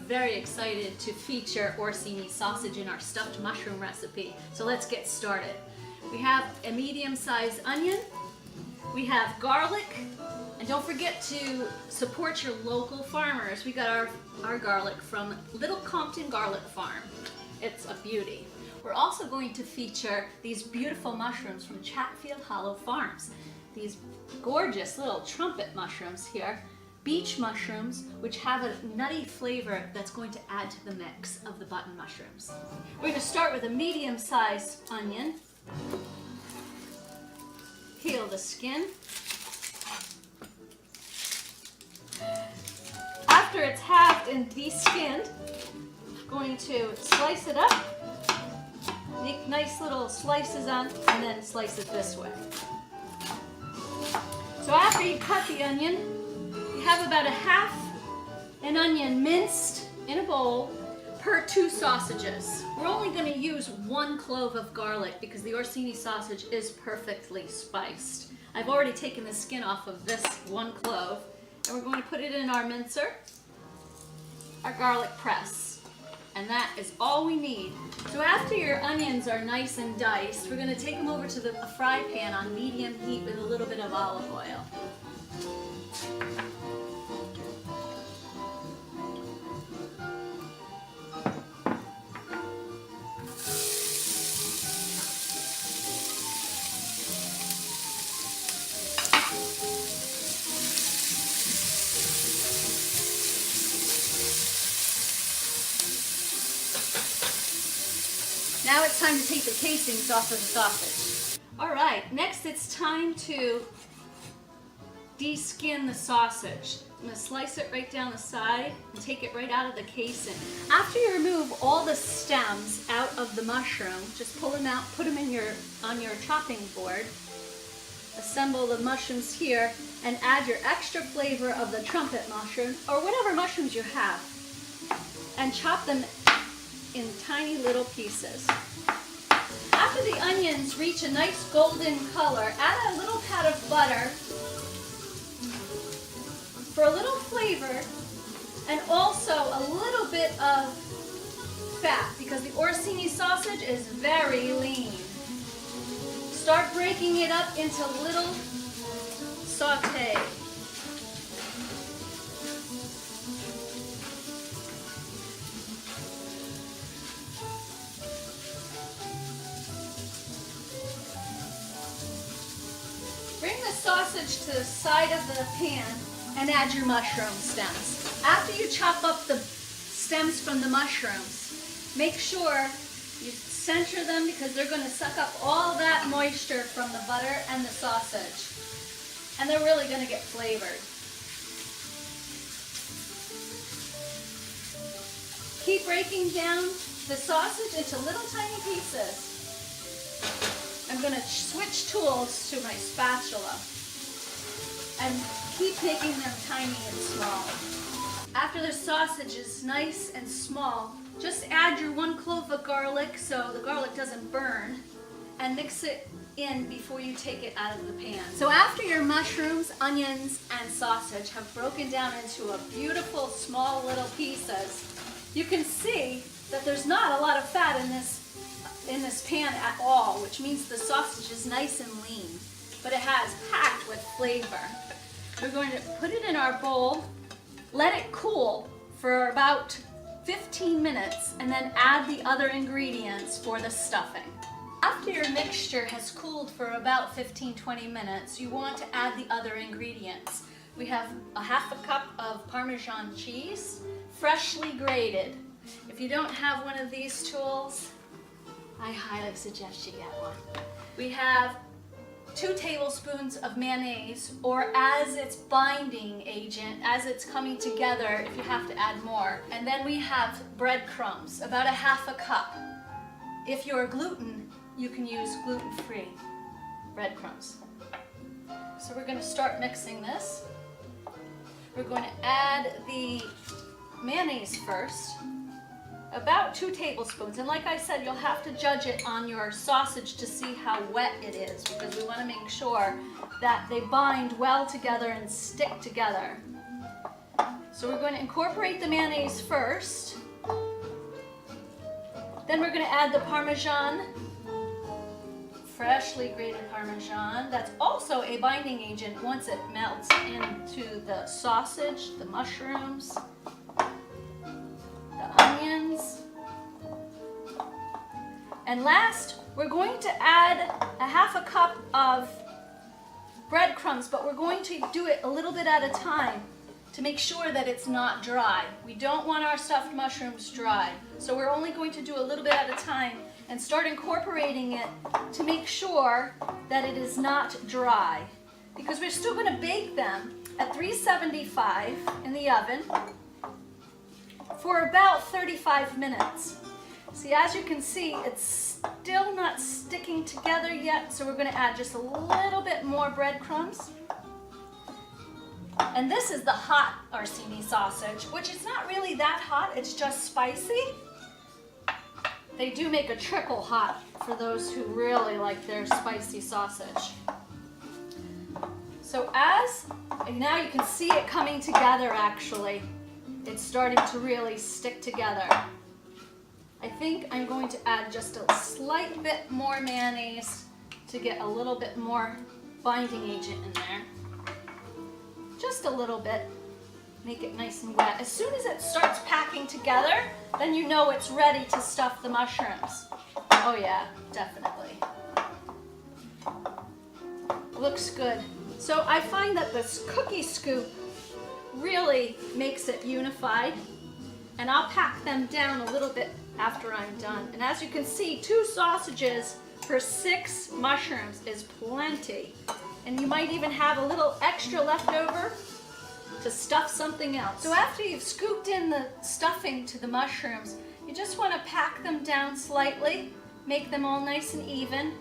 very excited to feature Orsini sausage in our stuffed mushroom recipe. So let's get started. We have a medium-sized onion, we have garlic, and don't forget to support your local farmers. We got our garlic from Little Compton Garlic Farm. It's a beauty. We're also going to feature these beautiful mushrooms from Chatfield Hollow Farms. These gorgeous little trumpet mushrooms here, beach mushrooms, which have a nutty flavor that's going to add to the mix of the button mushrooms. We're going to start with a medium-sized onion. Peel the skin. After it's halved and de-skinned, going to slice it up, make nice little slices on, and then slice it this way. So after you cut the onion, you have about a half an onion minced in a bowl per 2 sausages. We're only going to use 1 clove of garlic because the Orsini sausage is perfectly spiced. I've already taken the skin off of this 1 clove, and we're going to put it in our mincer, our garlic press, and that is all we need. So after your onions are nice and diced, we're going to take them over to a fry pan on medium heat with a little bit of olive oil. Now it's time to take the casings off of the sausage. All right, next it's time to de-skin the sausage. I'm going to slice it right down the side and take it right out of the casing. After you remove all the stems out of the mushroom, just pull them out, put them in on your chopping board, assemble the mushrooms here, and add your extra flavor of the trumpet mushroom, or whatever mushrooms you have, and chop them in tiny little pieces. After the onions reach a nice golden color, add a little pat of butter for a little flavor, and also a little bit of fat because the Orsini sausage is very lean. Start breaking it up into little sauté. Bring the sausage to the side of the pan and add your mushroom stems. After you chop up the stems from the mushrooms, make sure you center them because they're going to suck up all that moisture from the butter and the sausage. And they're really going to get flavored. Keep breaking down the sausage into little tiny pieces. I'm going to switch tools to my spatula and keep making them tiny and small. After the sausage is nice and small, just add your 1 clove of garlic so the garlic doesn't burn, and mix it in before you take it out of the pan. So after your mushrooms, onions, and sausage have broken down into a beautiful small little pieces, you can see that there's not a lot of fat in this pan at all, which means the sausage is nice and lean, but it has packed with flavor. We're going to put it in our bowl, let it cool for about 15 minutes, and then add the other ingredients for the stuffing. After your mixture has cooled for about 15-20 minutes, you want to add the other ingredients. We have a half a cup of Parmesan cheese, freshly grated. If you don't have one of these tools, I highly suggest you get one. We have 2 tablespoons of mayonnaise, or as its binding agent, as it's coming together, if you have to add more. And then we have breadcrumbs, about a half a cup. If you're gluten, you can use gluten-free breadcrumbs. So we're going to start mixing this. We're going to add the mayonnaise first. About 2 tablespoons, and like I said, you'll have to judge it on your sausage to see how wet it is because we want to make sure that they bind well together and stick together. So we're going to incorporate the mayonnaise first. Then we're going to add the Parmesan, freshly grated Parmesan. That's also a binding agent once it melts into the sausage, the mushrooms, the onions. And last, we're going to add a half a cup of breadcrumbs, but we're going to do it a little bit at a time to make sure that it's not dry. We don't want our stuffed mushrooms dry. So we're only going to do a little bit at a time and start incorporating it to make sure that it is not dry. Because we're still going to bake them at 375 in the oven for about 35 minutes. See, as you can see, it's still not sticking together yet, so we're going to add just a little bit more breadcrumbs. And this is the hot Orsini sausage, which is not really that hot, it's just spicy. They do make a triple hot for those who really like their spicy sausage. So now you can see it coming together actually. It's starting to really stick together. I think I'm going to add just a slight bit more mayonnaise to get a little bit more binding agent in there. Just a little bit. Make it nice and wet. As soon as it starts packing together, then you know it's ready to stuff the mushrooms. Oh yeah, definitely. Looks good. So I find that this cookie scoop really makes it unified. And I'll pack them down a little bit after I'm done. And as you can see, 2 sausages for 6 mushrooms is plenty. And you might even have a little extra left over to stuff something else. So after you've scooped in the stuffing to the mushrooms, you just want to pack them down slightly, make them all nice and even.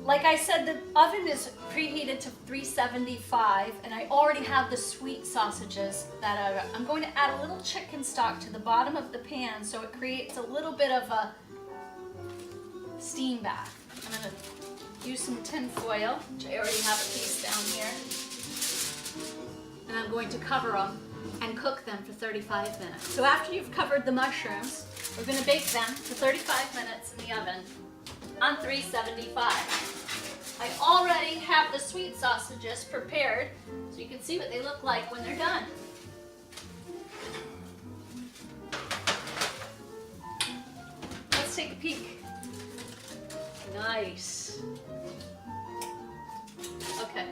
Like I said, the oven is preheated to 375, and I already have the sweet sausages that I'm going to add a little chicken stock to the bottom of the pan so it creates a little bit of a steam bath. I'm going to use some tin foil, which I already have a piece down here, and I'm going to cover them and cook them for 35 minutes. So after you've covered the mushrooms, we're going to bake them for 35 minutes in the oven on 375. I already have the sweet sausages prepared, so you can see what they look like when they're done. Let's take a peek. Nice. Okay.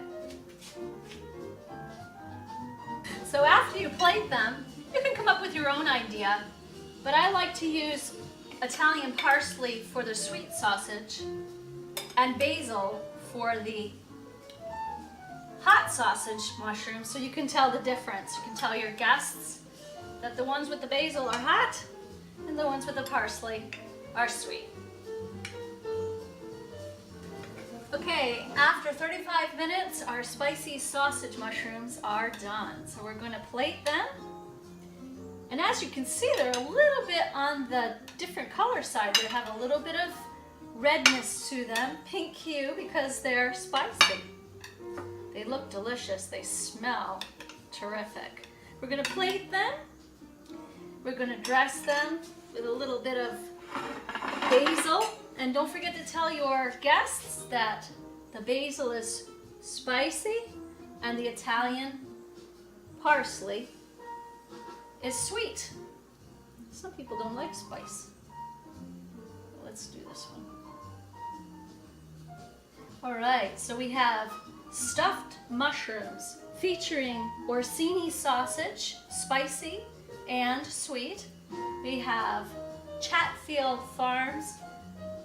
So after you plate them, you can come up with your own idea, but I like to use Italian parsley for the sweet sausage and basil for the hot sausage mushrooms, so you can tell the difference. You can tell your guests that the ones with the basil are hot and the ones with the parsley are sweet. Okay, after 35 minutes, our spicy sausage mushrooms are done. So we're going to plate them. And as you can see, they're a little bit on the different color side. They have a little bit of redness to them, pink hue, because they're spicy. They look delicious. They smell terrific. We're going to plate them. We're going to dress them with a little bit of basil. And don't forget to tell your guests that the basil is spicy and the Italian parsley is sweet. Some people don't like spice. Let's do this one. All right, so we have stuffed mushrooms featuring Orsini sausage, spicy and sweet. We have Chatfield Farms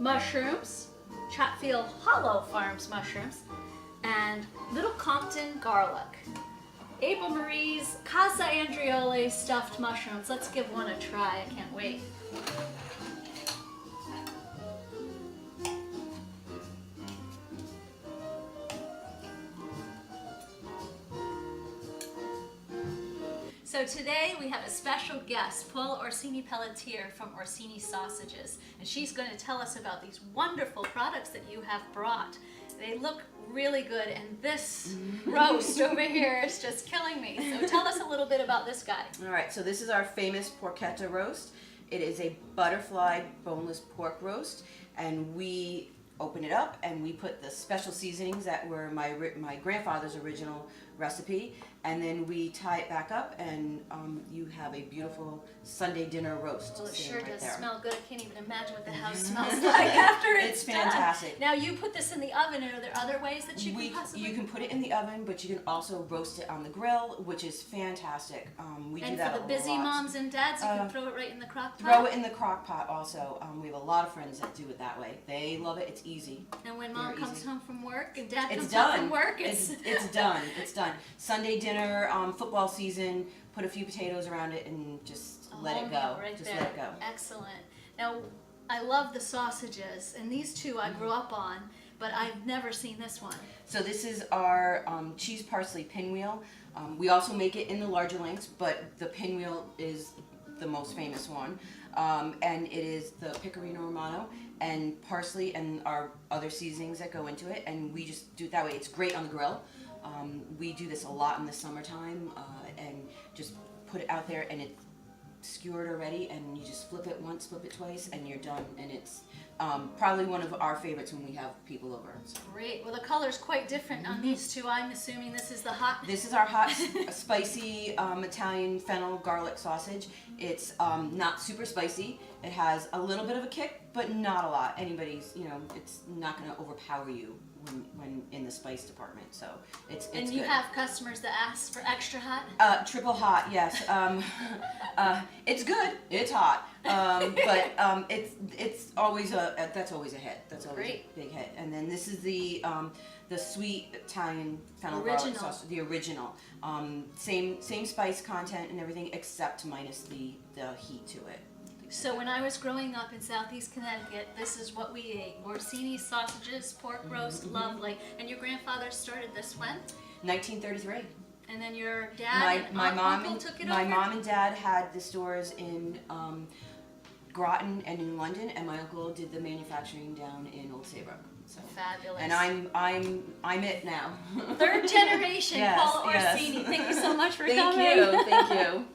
mushrooms, Chatfield Hollow Farms mushrooms, and Little Compton garlic. Ava Marie's Casa Andreoli stuffed mushrooms. Let's give one a try. I can't wait. So today we have a special guest, Paul Orsini Peltier from Orsini Sausages, and she's going to tell us about these wonderful products that you have brought. they look really good, and this roast over here is just killing me. So tell us a little bit about this guy. All right, so this is our famous porchetta roast. It is a butterfly boneless pork roast, and we open it up and we put the special seasonings that were my grandfather's original recipe, and then we tie it back up, and you have a beautiful Sunday dinner roast. Well, it sure right does there. smell good. I can't even imagine what the house smells like after it's fantastic. done. Now you put this in the oven, and are there other ways that you can possibly? You can put it in the oven, but you can also roast it on the grill, which is fantastic. We do that a lot. And for the busy moms and dads, you can throw it right in the crock pot? Throw it in the crock pot also. We have a lot of friends that do it that way. They love it. It's easy. And when mom comes home from work and dad comes done. home from work, it's done. It's done. Sunday dinner, football season, put a few potatoes around it and just let it go. Right just there. let it go. Excellent. Now, I love the sausages, and these two I grew up on, but I've never seen this one. So this is our cheese parsley pinwheel. We also make it in the larger lengths, but the pinwheel is the most famous one. And it is the pecorino romano and parsley and our other seasonings that go into it, and we just do it that way. It's great on the grill. We do this a lot in the summertime, and just put it out there, and it's skewered already, and you just flip it once, flip it twice, and you're done. And it's probably one of our favorites when we have people over. So. Great. Well, the color's quite different on these two. I'm assuming this is the hot. This is our hot, spicy Italian fennel garlic sausage. It's not super spicy. It has a little bit of a kick, but not a lot. Anybody's, it's not going to overpower you when in the spice department. So it's And good. you have customers that ask for extra hot? Triple hot, yes. It's good. It's hot. But it's always that's always a hit. That's always Great. a big hit. And then this is the sweet Italian fennel Original. garlic sauce, the original. Same spice content and everything, except minus the heat to it. So when I was growing up in Southeast Connecticut, this is what we ate. Orsini sausages, pork roast, lovely. And your grandfather started this when? 1933. And then your dad and uncle took it over? My mom and dad had the stores in Groton and in London, and my uncle did the manufacturing down in Old Saybrook. So. Fabulous. And I'm it now. Third generation, Yes, Paula yes. Orsini. Thank you so much for Thank coming. you. Thank you.